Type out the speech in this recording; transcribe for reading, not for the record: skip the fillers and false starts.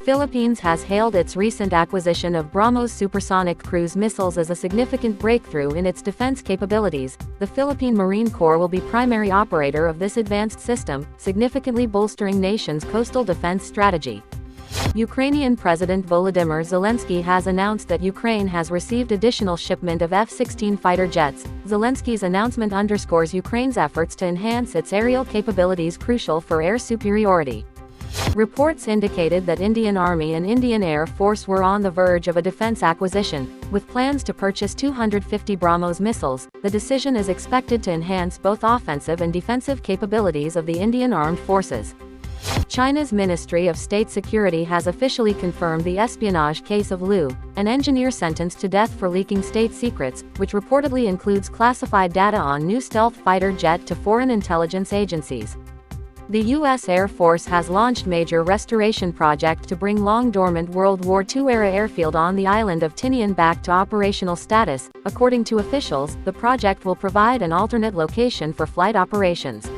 Philippines has hailed its recent acquisition of BrahMos supersonic cruise missiles as a significant breakthrough in its defense capabilities. The Philippine Marine Corps will be primary operator of this advanced system, significantly bolstering nation's coastal defense strategy. Ukrainian President Volodymyr Zelensky has announced that Ukraine has received additional shipment of F-16 fighter jets. Zelensky's announcement underscores Ukraine's efforts to enhance its aerial capabilities crucial for air superiority. Reports indicated that Indian Army and Indian Air Force were on the verge of a defense acquisition, with plans to purchase 250 BrahMos missiles. The decision is expected to enhance both offensive and defensive capabilities of the Indian Armed Forces. China's Ministry of State Security has officially confirmed the espionage case of Liu, an engineer sentenced to death for leaking state secrets, which reportedly includes classified data on new stealth fighter jet to foreign intelligence agencies. The U.S. Air Force has launched major restoration project to bring long-dormant World War II-era airfield on the island of Tinian back to operational status. According to officials, the project will provide an alternate location for flight operations.